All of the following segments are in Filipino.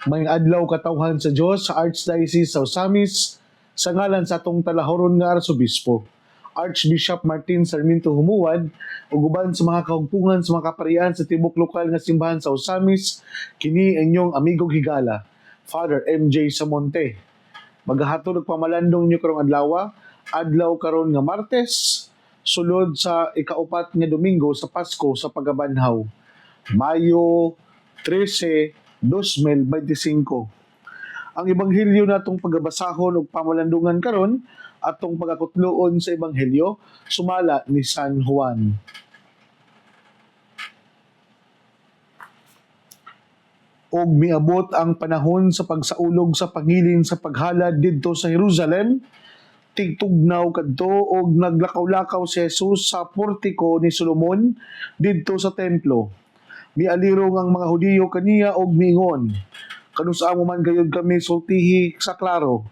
May adlaw katawhan sa Dios sa Archdiocese sa Osamis sa ngalan sa atong talahoron nga Arsobispo Archbishop Martin Sarmiento Humuad ug uban sa mga kahugpungan sa mga kaparian sa tibok lokal nga simbahan sa Osamis kini inyong amigong higala Father MJ Samonte. Maghahatod og pamalandong niyo karong adlaw karon nga Martes sulod sa ikaupat nga Domingo sa Pasko sa pagabanhaw Mayo 13, 2025. Ang ebanghelyo natong pagabasahon ug pamalandungan karon atong pagakutloon sa ebanghelyo sumala ni San Juan. Og miabot ang panahon sa pagsaulog sa pangilin sa paghalad didto sa Jerusalem, tigtugnaw kadto og naglakaw-lakaw si Jesus sa portiko ni Solomon didto sa templo. Mialirong ang mga Hudiyo kaniya og miingon, kanusa mo man gayud kami sultihi sa klaro.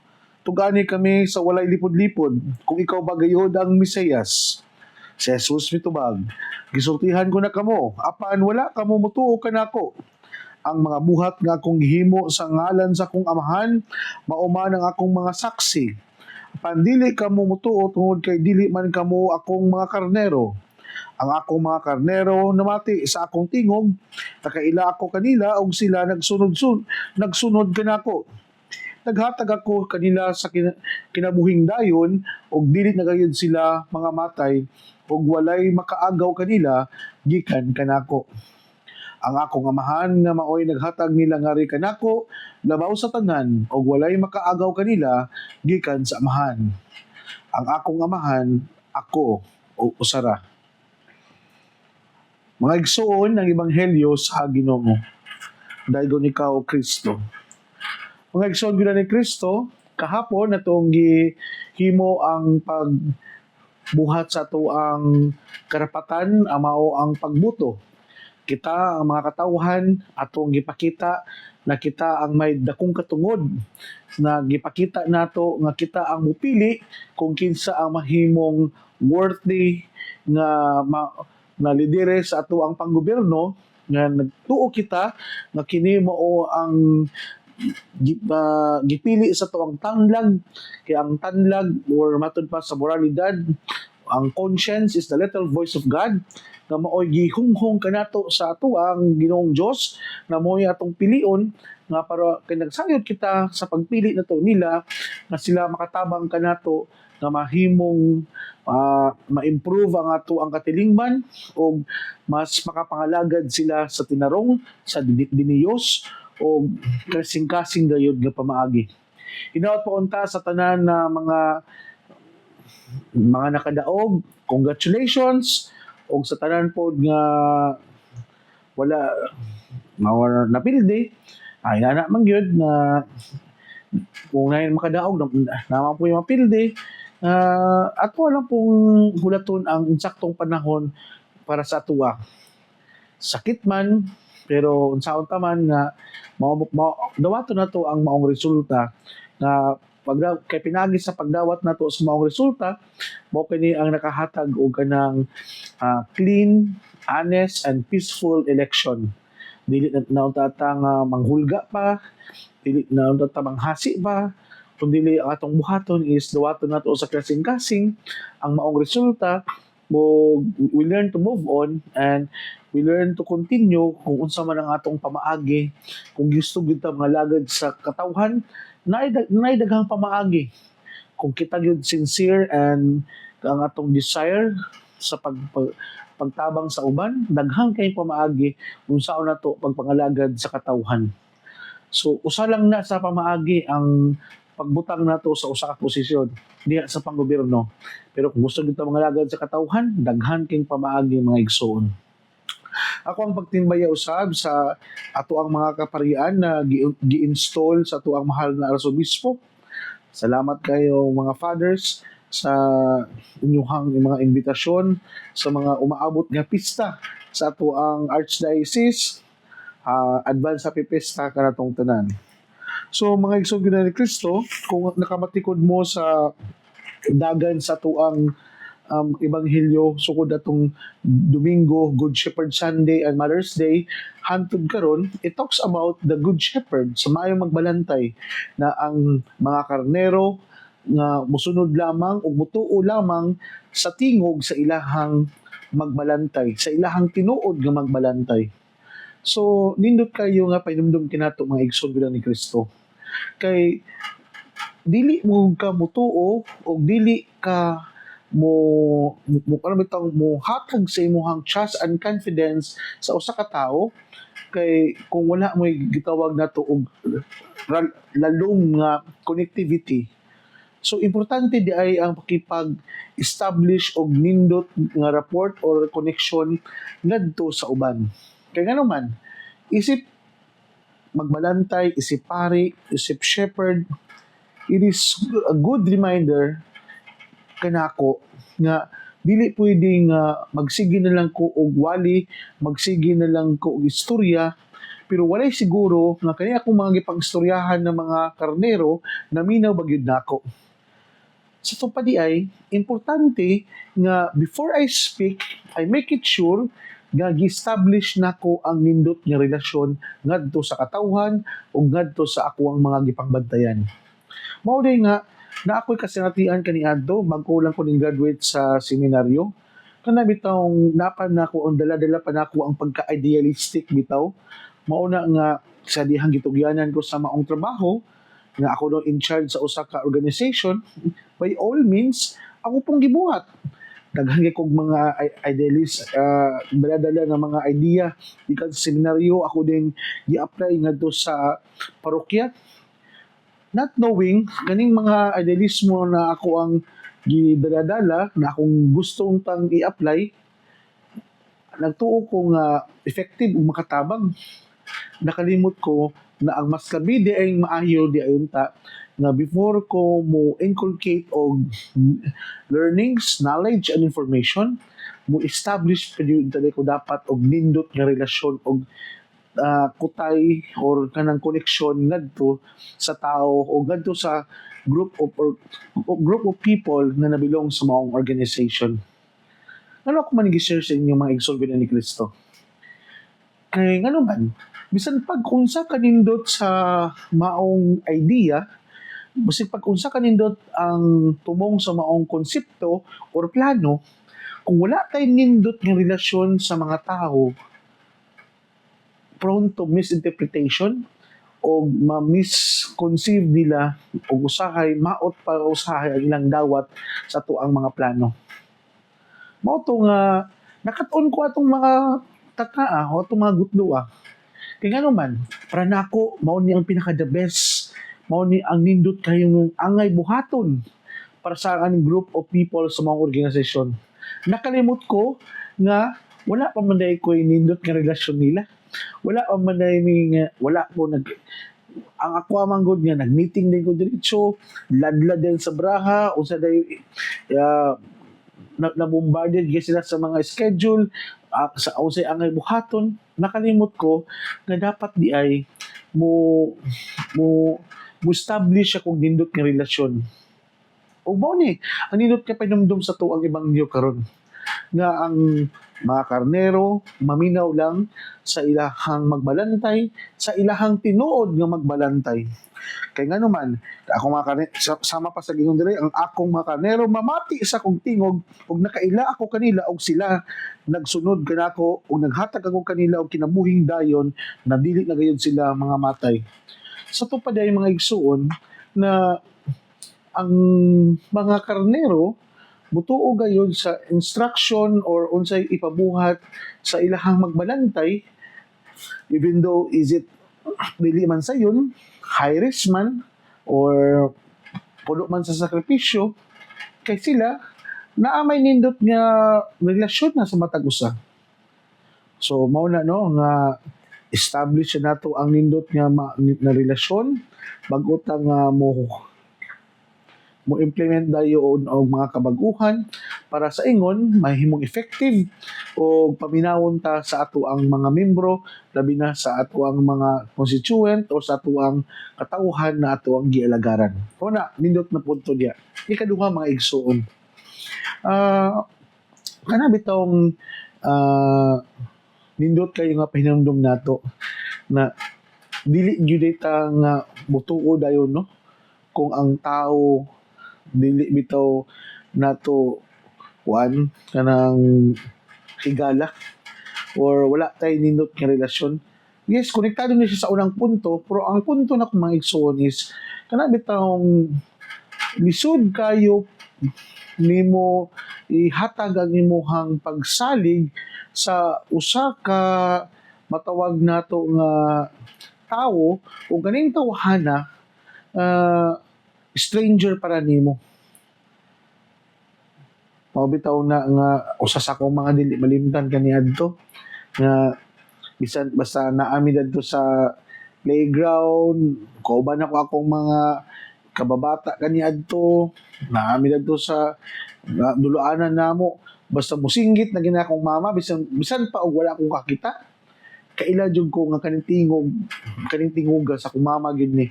Tugani kami sa walay lipod-lipod kung ikaw ba gayud ang Mesiyas. Si Jesus mitubag, gisultihan ko na kamo, apan wala kamo mutuo kanako. Ang mga buhat nga akong gihimo sa ngalan sa akong amahan, mauman ang akong mga saksi. Apan dili kamo mutuo tungod kay dili man kamo akong mga karnero. Ang akong mga karnero namati sa akong tingog, nakaila ako kanila og sila nagsunod kanako. Naghatag ako kanila sa kinabuhing dayon og dili na gayud sila mga matay og walay makaagaw kanila gikan kanako. Ang akong amahan nga maoy naghatag nila ngari kanako labaw sa tanan og walay makaagaw kanila gikan sa amahan. Ang akong amahan ako o usara. Mga igsoon ng ebanghelyo sa Ginoo. Daygon ikaw Kristo. Mga igsoon gyud ni Kristo, kahapon natong gihimo ang pagbuhat sa ato ang karapatan mao ang pagbuto. Kita ang mga katawhan atong gipakita na kita ang may dakong katungod na gipakita nato nga kita ang mupili kung kinsa ang mahimong worthy nga na lidere sa ato ang panggobyerno nga nagtuo kita nga kini mao ang gipili sa ato ang tanlag kay ang tanlag or matud pa sa moralidad ang conscience is the little voice of God nga maoy gihunghong kanato sa ato ang Ginoong Dios na mo'y atong pilion nga para kay nagsayod kita sa pagpili nato nila nga sila makatabang kanato nga mahimong ma-improve ang ato ang katilingban o mas makapangalagad sila sa tinarong sa diniyos o kasing-kasing gayud nga pamaagi. Hinaot pa unta sa tanan na mga nakadaog, congratulations og sa tanan pod nga wala napildi ay ana man gyud na kung na makadaog naman po yung mapildi ato lang pong hulaton ang insaktong panahon para sa atuwa. Sakit man, pero unsaon ta man nga dawaton nato ang maong resulta na kay pinagi sa pagdawat nato sa maong resulta mao kini ang nakahatag og kanang clean, honest and peaceful election. Dili na unta nga manghulga pa, dili na unta manghasi pa, kundi ang atong buhaton is dawaton nato sa kasing-kasing ang maong resulta mo we learn to move on and we learn to continue kung unsa man ang atong pamaagi kung gusto gyud ta mga lagad sa katawhan naay daghang pamaagi kung kita gyud sincere and ang atong desire sa pagtabang sa uban daghang kay pamaagi kung saan nato pagpangalagad sa katawhan. So usa lang na sa pamaagi ang pagbutang nato sa usa ka posisyon diha sa panggobyerno. Pero kung gusto kita mga lagad sa katawhan, daghan king pamaagi mga igsoon. Ako ang pagtimbaya usab sa ato ang mga kaparian na gi-install sa ato ang mahal na arsobispo. Salamat kayo mga fathers sa inyong mga imbitasyon sa mga umaabot nga pista sa ato ang archdiocese. Advance happy pista kanatong tanan. So mga igsoon ni Kristo, kung nakamatikod mo sa dagan sa tuang Ebanghelyo sukod atong Domingo, Good Shepherd Sunday and Mother's Day, hantod karon, it talks about the Good Shepherd sa maayong magbalantay na ang mga karnero nga musunod lamang o mutuo lamang sa tingog sa ilahang magbalantay, sa ilahang tinuod nga magbalantay. So, nindot kayo nga painumdum kinato mga igsoon bilang ni Kristo. Kay dili mo ka mutuo o dili ka mo hatag sa imong trust and confidence sa usa ka tawo kay kung wala mo gitawag nato og lalong nga connectivity. So importante di ay ang pakipag-establish og nindot nga rapport or connection ngadto sa uban. Kay ngano man isip magbalantay, isip pari, isip shepherd, it is a good reminder kanako nga dili pwedeng magsige na lang ko og wali, magsige na lang ko og istorya, pero walay siguro nga kani akong mga gipagstoryahan ng mga karnero na minaw bagyod nako. Sa tupad ay importante nga before I speak, I make it sure nga gi-establish nako ang nindot nga relasyon ngadto sa katawhan ug ngadto sa ako ang mga gipangbantayan. Mao day nga na ako'y kasinatian kaniadto bago lang ko ning graduate sa seminaryo. Kana bitawng napan nako ang dala-dala pa nako ang pagka-idealistic bitaw. Mao na nga sa dihang gitugyanan ko sa maong trabaho nga ako daw in charge sa usa ka organization, by all means ako pong gibuhat. Daghan kay kog mga idealist dala-dala ng mga idea gikan sa seminaryo, ako din gi-apply ngadto sa parokya. Not knowing kaning mga idealismo na ako ang gidala-dala na akong gustong pang i-apply, nagtuo ko nga effective ug makatabang. Nakalimot ko na ang mas labi di ay maayo di ayunta nga before ko mo inculcate og learnings, knowledge and information, mo establish pwede ko dapat og nindot nga relasyon og kutay or kanang connection ngadto sa tao o ngadto sa group of people na nabilong sa maong organization. Ano ako man gi-share sa inyo mga igsoon bilang ni Kristo? Kay ngano man, bisan pag unsa kanindot sa maong idea, bisan pag unsa kanindot ang tumong sa maong konsepto or plano, kung wala tay nindot nga relasyon sa mga tao, prone to misinterpretation o ma-misconceive nila o usahay, maot para usahay ang ilang dawat sa tuang mga plano. Mao to nga nakat-on ko atong mga tataa o atong mga gutloa. Kaya nga naman, para nako, mao ni ang pinaka-the best, mao ni ang nindot kayong angay buhaton para sa aning group of people sa mga organisasyon. Nakalimot ko nga wala pa man day ko nindot nga relasyon nila. Wala pa man day wala po ang ako amang good nga nag-meeting din ko diretso, ladlad din sa braha, unsa day na-bombarded sila sa mga schedule, sa unsay angay buhaton. Nakalimot ko nga dapat di ay mo establish akong nindot nga relasyon. O ba ni, ang nindot ka pinumdum sa tuang ebanghelyo karon nga ang mga karnero maminaw lang sa ilahang magbalantay, sa ilahang tinuod nga magbalantay. Kay ngano man, ako mga karnero, sama pa sa gingon diri, ang akong mga karnero mamati sa kong tingog ug nakaila ako kanila og sila nagsunod kanako ug naghatag ako kanila og kinabuhing dayon na dili na gayud sila mga matay. Sa tupad ay mga igsuon na ang mga karnero mutuo gayud sa instruction or unsay ipabuhat sa ilahang magbalantay, even though is it dili man sayon, high risk man or puno man sa sakripisyo, kay sila naamay nindot nga relasyon na sa matag usa. So mao na no nga establish na nato ang nindot nga na relasyon bag-o ta nga mo implement dayon og mga kabaguhan para sa ingon mahimong effective o paminawon ta sa ato ang mga membro, labi na sa ato ang mga constituent o sa ato ang katawhan na ato ang gialagaran. Una, nindot na punto diya. Ikaduha mga igsuon. Ah, kana bitong ah, nindot kayo nga pahinumdum nato na dili gyud ta nga mutuo dayon no kung ang tao dili bitaw nato kuan kanang higala or wala tay nindot nga relasyon. Yes, konektado na siya sa unang punto, pero ang punto na kung mga igsoon is kana bitawng lisod kayo nimo ihatag ang imong pagsalig sa usa ka matawag nato nga tawo o ganing tawhana ah, stranger para nimo. Mao bitaw na nga usa sa akong mga dili malimtan kaniadto nga bisan basta naami dadto sa playground, kauban ako akong mga kababata kaniadto, naami dadto sa duluanan namo, basta musinggit na gina akong mama bisan pa og wala akong kakita. Kaila jud ko nga kaning tinguga sa akong mama gid ni.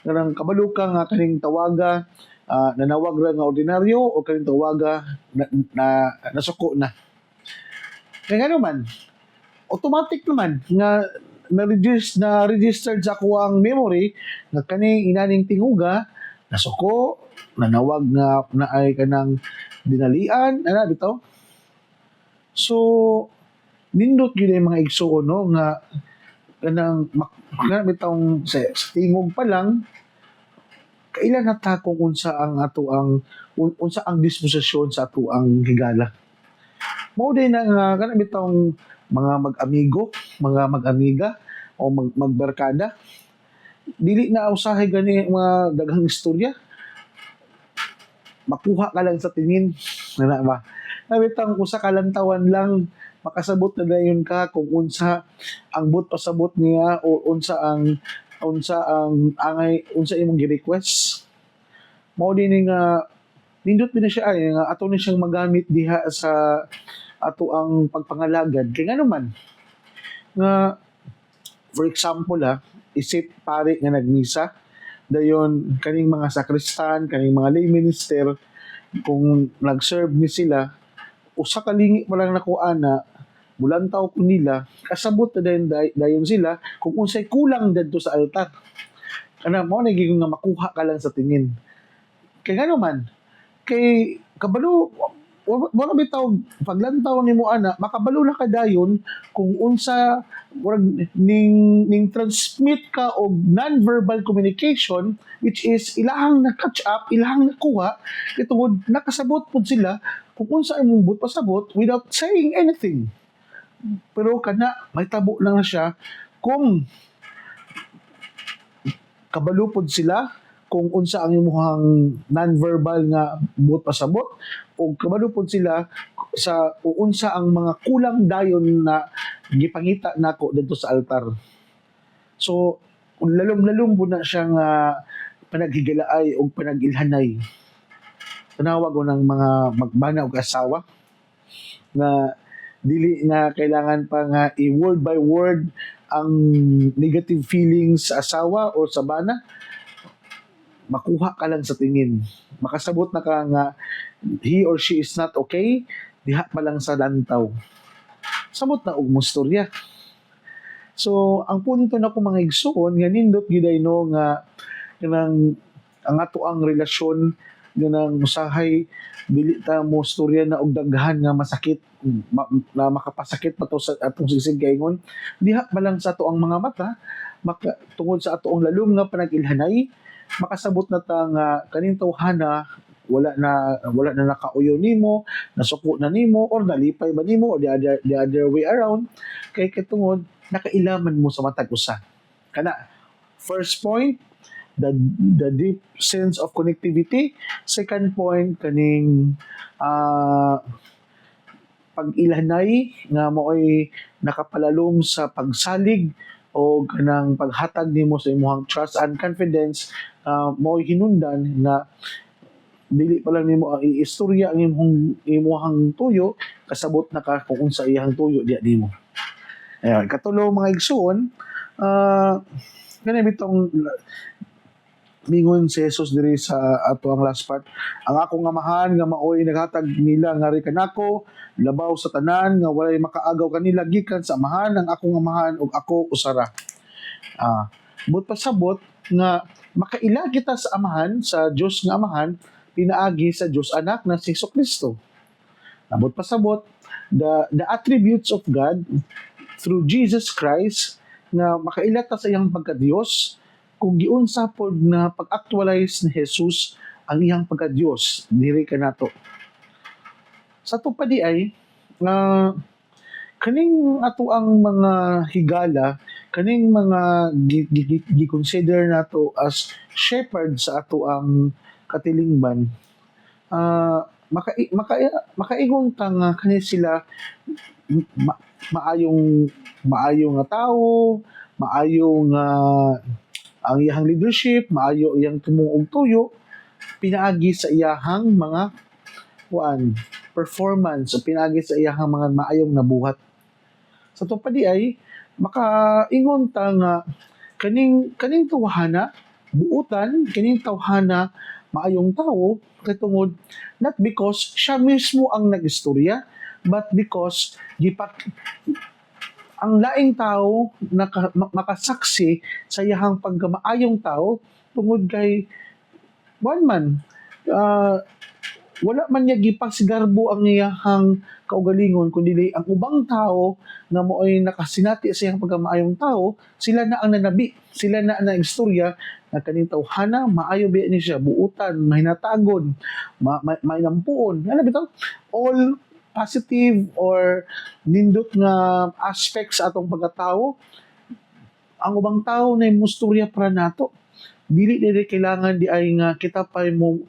Kanang kabalo ka nga kaning tawaga nanawag ra nga ordinaryo o kaning tawaga nasuko na. Kaya nga naman, automatic naman nga na-registered sa ako ang memory nga kaning inaning tinguga nasuko nanawag nga naay kanang dinalian ana bitaw. So nindot gyud ang mga igsoon no nga kanang bitawng sa tingog pa lang kailan nata kung unsa ang ato ang unsa ang disposisyon sa ato ang higala. Mao din na nga kanang bitawng mga mag-amigo, mga mag-amiga o magbarkada. Dili na usahay gani mga daghang istorya. Makuha ka lang sa tingin. Ana ba? Nabitang usa ka lantawan lang makasabot na dayon ka kung unsa ang but pasabot niya o unsa imong gi-request. Mao din ni nga nindot din na siya ay nga ato na siyang magamit diha sa ato ang pagpangalagad kay nga naman nga for example isip pare nga nagmisa dayon kaning mga sakristan kaning mga lay minister kung nag-serve ni sila usa ka lingi pa lang nako ana bulantaw ko nila kasabot na dayon sila kung unsay kulang dadto sa altar kana mo na gyud nga makuha ka lang sa tingin kay nga naman kay kabalo wala bitaw paglantaw nimo ana makabalo na ka dayon kung unsa murag ning transmit ka og non-verbal communication which is ilahang na catch up ilahang nakuha kitungod nakasabot pud sila kung unsa imong but pasabot without saying anything pero kana may tabo lang na siya kung kabalo pud sila kung unsa ang imong non-verbal nga buot pasabot o kabalo pud sila sa unsa ang mga kulang dayon na gipangita nako didto sa altar. So lalom-lalom po na siya nga panaghigalaay o panagilhanay. Tanawag ko ng mga magbana o asawa na dili na kailangan pa nga i-word by word ang negative feelings sa asawa o sa bana makuha ka lang sa tingin. Makasabot na ka nga he or she is not okay, diha pa lang sa lantaw. Sabot na og mustorya. So, ang punto na ko mga igsuon, nga nindot giday no nga kanang ang ato ang relasyon ganang usahay dili ta mo storya na og daghan nga masakit na makapasakit pa to sa atong sisig kaingon diha pa lang sa ato ang mga mata tungod sa ato ang lalom nga panagilhanay makasabot na ta nga kaning tawhana wala na nakauyo nimo nasuko na nimo or nalipay ba nimo or the other way around kay katungod nakailaman mo sa matag usa kana first point the deep sense of connectivity second point kaning pag-ilhanay nga mo'y nakapalalom sa pagsalig o kanang paghatag nimo sa imong trust and confidence mo'y hinungdan nga dili pa lang nimo ang iistorya ang imong tuyo kasabot na ka kung unsa iyang tuyo diha nimo. Ayan, katulo mga igsoon kani bitong mingon si Jesus diri sa ato ang last part. Ang akong amahan nga maoy naghatag nila nga ri kanako, labaw sa tanan nga walay makaagaw kanila gikan sa amahan ng akong amahan ug ako usara. Ah, but pasabot nga makaila kita sa amahan, sa Dios nga amahan, pinaagi sa Dios anak na si Jesucristo. Nabot pasabot the attributes of God through Jesus Christ nga makaila ta sa iyang pagka-Dios kung giunsa pod na pag-actualize ni Jesus ang iyang pagka-Dios diri kanato. Sa to pa di ay kaning ato ang mga higala, kaning mga gi-consider nato as shepherd sa ato ang katilingban, makaigon ta nga kani sila maayong nga tao, maayong ang iyang leadership, maayo iyang tumuog tuyo, pinaagi sa iyahang mga performance, o pinaagi sa iyahang mga maayong nabuhat. Sa to pa di ay makaingon ta nga kaning tawhana buutan, kaning tawhana maayong tao kay tungod not because siya mismo ang nagistorya, but because ang laing tao makasaksi sa iyahang pagkamaayong tao tungod kay one man wala man niya gipasigarbo ang iyahang kaugalingon kundi ang ubang tao nga mo'y nakasinati sa iyang pagkamaayong tao, sila na ang nanabi, sila na ang istorya na kaning tawhana maayo biya ni siya buutan, mahinatagon, mainampuon, ano bitaw, all positive or nindot nga aspects sa atong pagkatao. Ang ubang tao na musturya para nato, dili kailangan di ay nga kita pa mo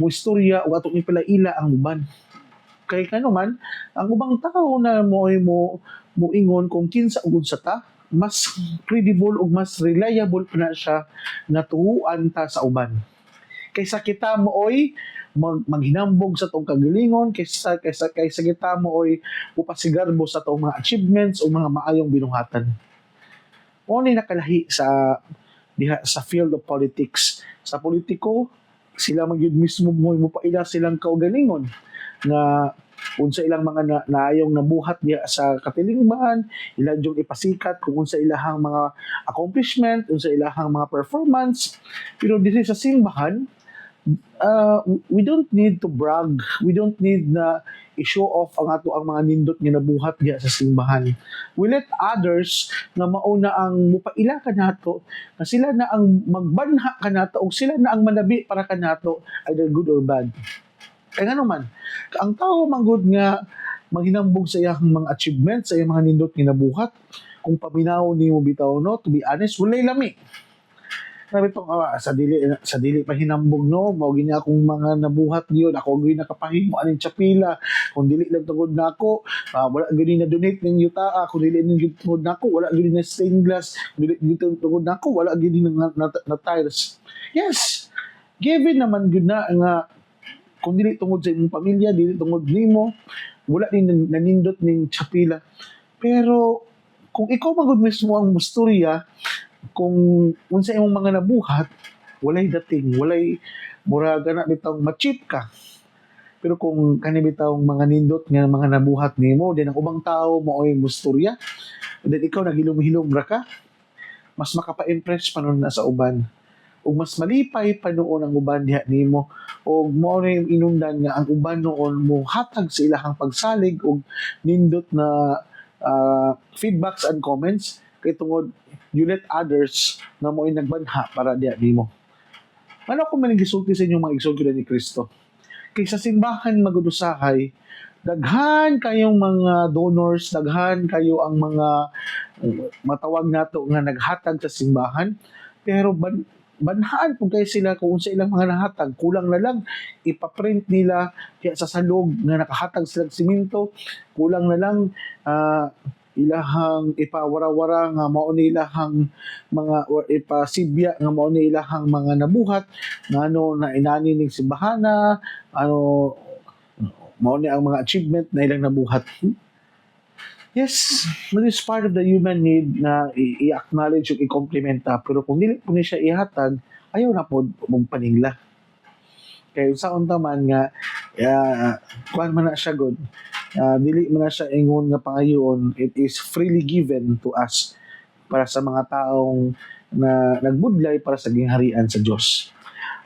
istorya o atong ipalaila ang uban. Kay kano man ang ubang tao na mo ingon kung kinsa ug sa ta, mas credible ug mas reliable pa na siya nga tuhuan ta sa uban. Kaysa kita mooy maghinambog sa tong kagalingon, kaysa kita mooy upasigarbo sa tong mga achievements o mga maayong binuhatan. O ni nakalahi sa diha sa field of politics. Sa politiko, sila magyud mismo mo paila silang kaugalingon nga unsa ilang mga naayong nabuhat diha sa katilingban, ila jud ipasikat kung unsa ilahang mga accomplishment, unsa ilahang mga performance. Pero diri sa simbahan, we don't need to brag. We don't need na i-show off ang ato ang mga nindot nga nabuhat diha sa simbahan. We let others nga mauna ang mupaila kanato, na sila na ang magbanha kanato o sila na ang manabi para kanato, either good or bad. Kaya nga naman, ang tao manggod nga maghinambog sa iyang mga achievements, sa iyang mga nindot nga nabuhat, kung paminaw ni mo bitaw no, to be honest, walay lami. Sabi itong sa dili pa hinambog no, mao gini akong mga nabuhat gyud, ako gyud nakapahimo aning chapila, kung dili lang tungod nako, wala gyud na donate ning yuta, kung dili ning tungod nako, wala gyud na stained glass, kung dili tungod nako, wala gyud na tiles. Yes, given naman gyud na nga kung dili tungod sa imong pamilya, dili tungod nimo, wala din nanindot ning chapila. Pero kung ikaw magud mismo ang musturya, kung unsa imong mga nabuhat, walay dating, walay mura gana bitong ma-cheap ka. Pero kung kani bitawng mga nindot nga mga nabuhat nimo, din ang ubang tao maoy musturya, then ikaw naghilom-hilom ra ka, mas makapa-impress pa nun na sa uban. Ug mas malipay pa noon ang uban diha nimo, ug mao na yung inungdan nga ang uban noon mo hatag sa ilahang pagsalig ug nindot na feedbacks and comments kay tungod you let others na mo'y nagbanha para diha nimo. Ano kung manigisulti sa inyong mga igsoon ni Kristo? Kay sa simbahan magudusahay, daghan kayong mga donors, daghan kayo ang mga matawag nato nga naghatag sa simbahan, pero banhaan po kayo sila kung sa ilang mga nahatag, kulang na lang ipaprint nila kaya sa salog nga nakahatag sila simento, kulang na lang ilahang ipawara-wara nga mao ni ilahang mga ipasibya nga mao ni ilahang mga nabuhat ngano na inani ning simbahana, mao ni ang mga achievement na ilang nabuhat. Yes, that is part of the human need na i-acknowledge o i-complimenta. Pero kung dili po niya siya ihatag, ayaw na po mong paningla. Kaya sa unta man nga kuan man na siya god, dili man na siya ingon nga pangayoon, it is freely given to us para sa mga taong na nagbudlay para sa gingharian sa Dios.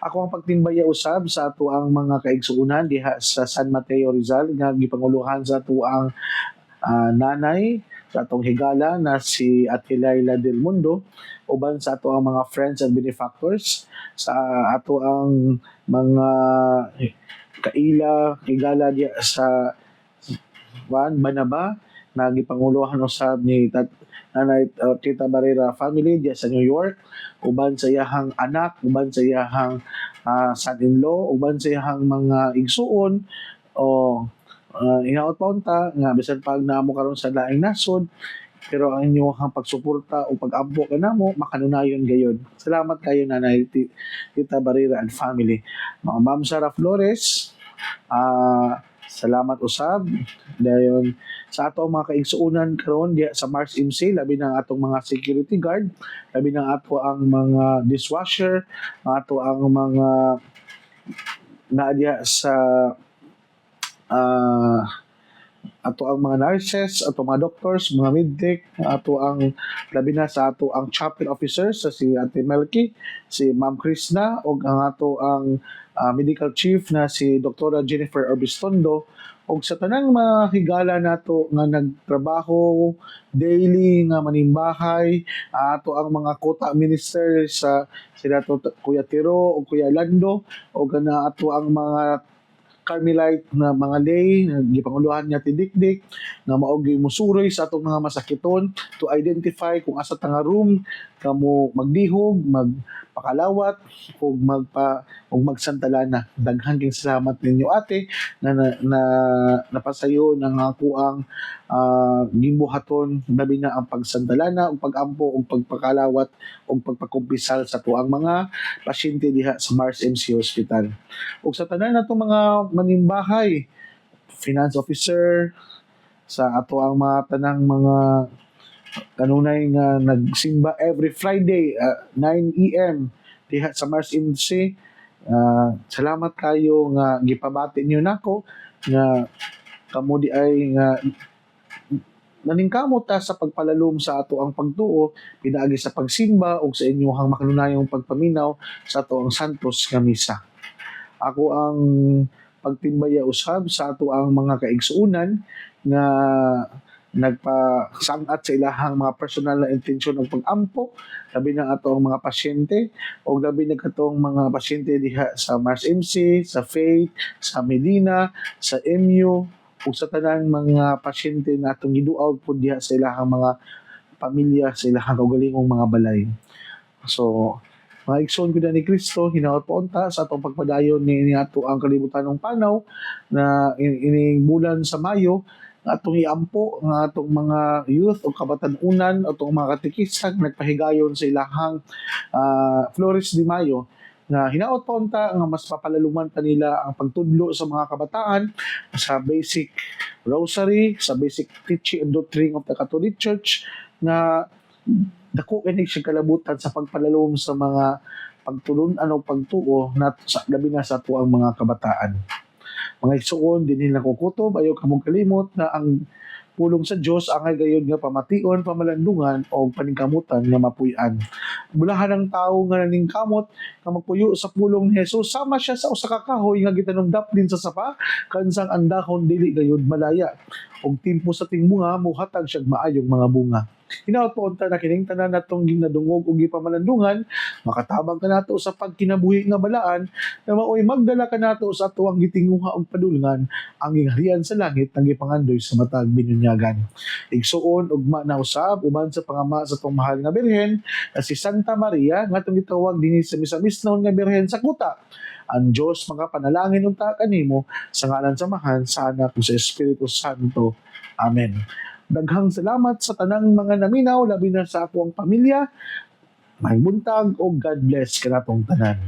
Ako ang pagtimbaya usab sa ato ang mga kaigsuonan diha sa San Mateo Rizal nga gipanguluhan sa ato ang nanay sa atong higala na si Ate Laila Del Mundo, uban sa ato ang mga friends and benefactors, sa ato ang mga kaila higala diya sa Banaba na gipanguluhan usab ni Nanay Tita Barrera family diya sa New York, uban sa iyahang anak, uban sa iyahang son-in-law, uban sa iyahang mga igsuon o inaot pa unta nga bisan pag naamo karon sa laing nasod, pero ang inyong pagsuporta o pag-ampo kanamo makanunayon gayon. Salamat kayo Nanay Tita Barrera and family. Mga Ma'am Sara Flores, salamat usab dayon sa ato ang mga kaigsuonan karon diya sa Mars MC, labi na atong mga security guard, labi na ato ang mga dishwasher, ato ang mga naadya sa ato ang mga nurses, ato mga doctors, mga midtech, ato ang labi na sa ato ang chapel officers sa si Ate Melky, si Ma'am Krishna ug ang ato ang medical chief na si Dr. Jennifer Orbistondo, ug sa tanang mga higala nato nga nagtrabaho daily nga manimbahay, ato ang mga kota minister sa sila to Kuya Tiro o Kuya Lando, o gana ato ang mga Carmelite na mga lay na gipanguluhan niya ti Dikdik nga mao gyud musuroy sa atong mga masakiton to identify kung asa ta nga room kamo magdihog, magpakalawat ug magsantalana. Daghang kayong salamat ninyo ate na napasayo ng ako ang gimbuhaton labi na ang pagsantalana ug pagampo ug pagpakalawat ug pagpakumpisal sa tuang mga pasyente diha sa Mars MC Hospital. Ug sa tanan natong mga manimbahay, finance officer, sa ato ang mga tanang mga kanunay nga nagsimba every Friday 9 AM diha sa Mars MC. Salamat kayo nga gipabati niyo nako nga kamo di ay nga naningkamot ta sa pagpalalom sa ato ang pagtuo pinaagi sa pagsimba ug sa inyong makanunayong pagpaminaw sa ato ang santos nga misa. Ako ang pagtimbaya usab sa ato ang mga kaigsuonan nga nagpasangat sa ilahang mga personal na intensyon ng pag-ampo labi na ato ang mga pasyente o labi na katong mga pasyente diha sa Mars MC, sa Faith, sa Medina, sa MU ug sa tanang mga pasyente na atong giduaw po diha sa ilahang mga pamilya, sa ilahang kaugalingong mga balay. So mga igsoon ko na ni Kristo, hinaot po unta sa atong pagpadayon ni ato ang kalibutan ng panaw na ining bulan sa Mayo nga atong iampo nga atong mga youth o kabatan-unan atong mga katikisang nagpahigayon sa ilahang Flores de Mayo na hinaot pa unta nga mas papalaluman pa nila ang pagtudlo sa mga kabataan sa basic rosary, sa basic teaching and doctrine of the Catholic Church na dako kini siya kalabutan sa pagpalalom sa mga pagtulon o pagtuo na sa labi na sa ato ang mga kabataan. Mga igsuon dinhi na kukutob ayo kamong kalimot na ang pulong sa Dios angay gayud nga pamation, pamalandungan o paningkamutan nga mapuy-an. Bulahan ng tawo nga naningkamot nga magpuyo sa pulong ni Hesus sama siya sa usa ka kahoy nga gitanumdap din sa sapa kansang ang dahon dili gayud malaya og timpo sa tingbunga muhatag siya maayong mga bunga. Hinaot po unta na kining tanan natong ginadungog ug gipamalandungan makatabang ka nato sa pagkinabuhi nga balaan na maoy magdala ka nato sa atuang gitinguha og padulngan ang gingharian sa langit nga gipangandoy sa matag binyunyagan. Igsuon ugma na usab uban sa pangama sa tong mahal nga birhen na si Santa Maria nga atong gitawag dinhi sa misamisnon nga birhen sa kuta. Ang Dios makapanalangin unta kanimo sa ngalan sa Amahan, sa Anak ug sa Espiritu Santo. Amen. Daghang salamat sa tanang mga naminaw labi na sa akong pamilya. May buntag o God bless kanatong tanan.